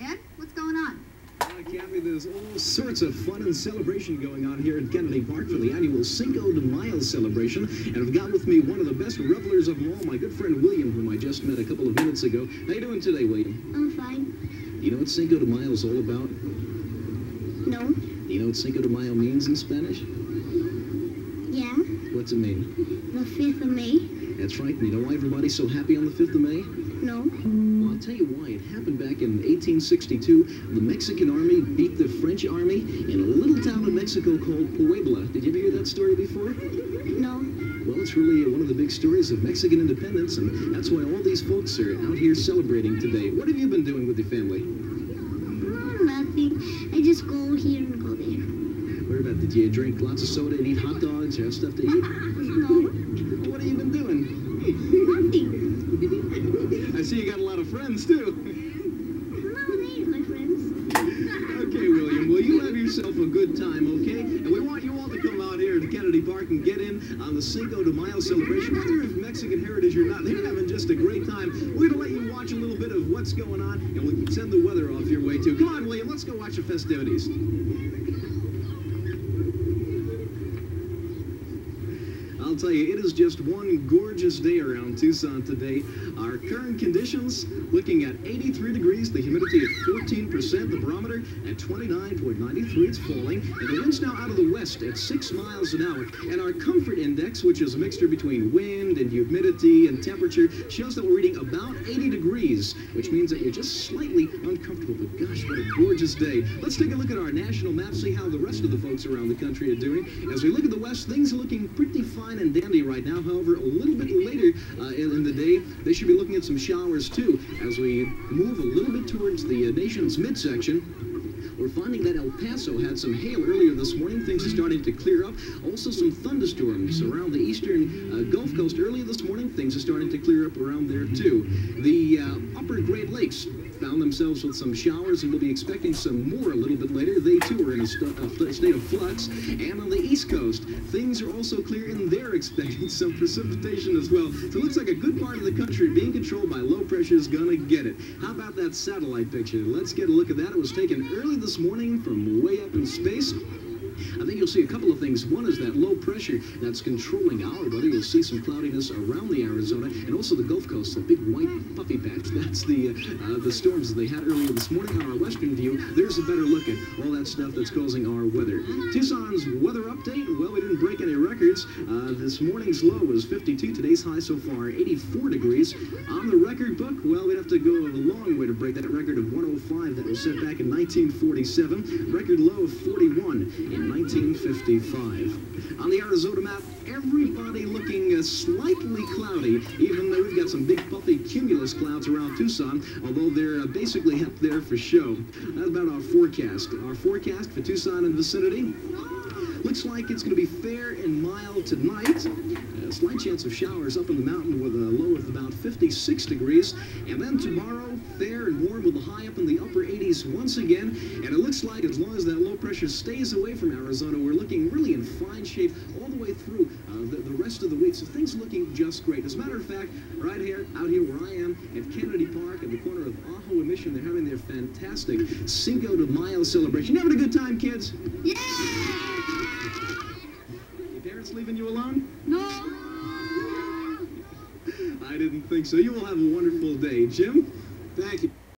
Ed, what's going on? Kathy, there's all sorts of fun and celebration going on here at Kennedy Park for the annual Cinco de Mayo celebration. And I've got with me one of the best revelers of them all, my good friend William, whom I just met a couple of minutes ago. How you doing today, William? I'm fine. Do you know what Cinco de Mayo is all about? No. Do you know what Cinco de Mayo means in Spanish? Yeah. What's it mean? The 5th of May. That's right. You know why everybody's so happy on the 5th of May? No. Well, I'll tell you why. It happened back in 1862. The Mexican army beat the French army in a little town in Mexico called Puebla. Did you ever hear that story before? No. Well, it's really one of the big stories of Mexican independence, and that's why all these folks are out here celebrating today. What have you been doing with your family? Nothing. I just go here and go there. What about, did you drink lots of soda and eat hot dogs? You have stuff to eat? No. Well, what have you been doing? Nothing. I see you got a lot of friends, too. No, they ain't my friends. Okay, William, well, you have yourself a good time, okay? And we want you all to come out here to Kennedy Park and get in on the Cinco de Mayo celebration. Whether of Mexican heritage or not, they're having just a great time. We're going to let you watch a little bit of what's going on, and we can send the weather off your way, too. Come on, William, let's go watch the festivities. I'll tell you, it is just one gorgeous day around Tucson today. Our current conditions looking at 83 degrees, the humidity at 14%, the barometer at 29.93, it's falling, and the wind's now out of the west at 6 miles an hour. And our comfort index, which is a mixture between wind and humidity and temperature, shows that we're reading about 80 degrees, which means that you're just slightly uncomfortable. But gosh, what a gorgeous day. Let's take a look at our national map, see how the rest of the folks around the country are doing. As we look at the west, things are looking pretty fine and dandy right now. However, a little bit later in the day, they should be looking at some showers too. As we move a little bit towards the nation's midsection, we're finding that El Paso had some hail earlier this morning. Things are starting to clear up. Also some thunderstorms around the eastern Gulf Coast earlier this morning. Things are starting to clear up around there too. The upper Great Lakes found themselves with some showers, and we'll be expecting some more a little bit later. They too are in a state of flux. And on the East Coast, things are also clear, and they're expecting some precipitation as well. So it looks like a good part of the country being controlled by low pressure is gonna get it. How about that satellite picture? Let's get a look at that. It was taken early this morning from way up in space. I think you'll see a couple of things. One is that low pressure that's controlling our weather. You'll see some cloudiness around the Arizona and also the Gulf Coast, the big white puffy patch. That's the storms that they had earlier this morning. On our western view, there's a better look at all that stuff that's causing our weather. Tucson's weather update. Well, we didn't break any records. This morning's low was 52. Today's high so far, 84 degrees. On the record book, well, we'd have to go a long way to break that record of 105 that was set back in 1947. Record low of 41 in 1955. On the Arizona map, everybody looking slightly cloudy, even though we've got some big puffy cumulus clouds around Tucson, although they're basically up there for show. That's about our forecast. Our forecast for Tucson and vicinity looks like it's going to be fair and mild tonight. A slight chance of showers up in the mountain with a low of about 56 degrees. And then tomorrow, fair and warm with a high up in the upper 80s once again. And it looks like as long as that low pressure stays away from Arizona, we're looking really in fine shape all the way through the rest of the week. So things are looking just great. As a matter of fact, right here, out here where I am at Kennedy Park at the corner of Ajo and Mission, they're having their fantastic Cinco de Mayo celebration. You having a good time, kids? Yeah! Your parents leaving you alone? No. I didn't think so. You will have a wonderful day. Jim, thank you.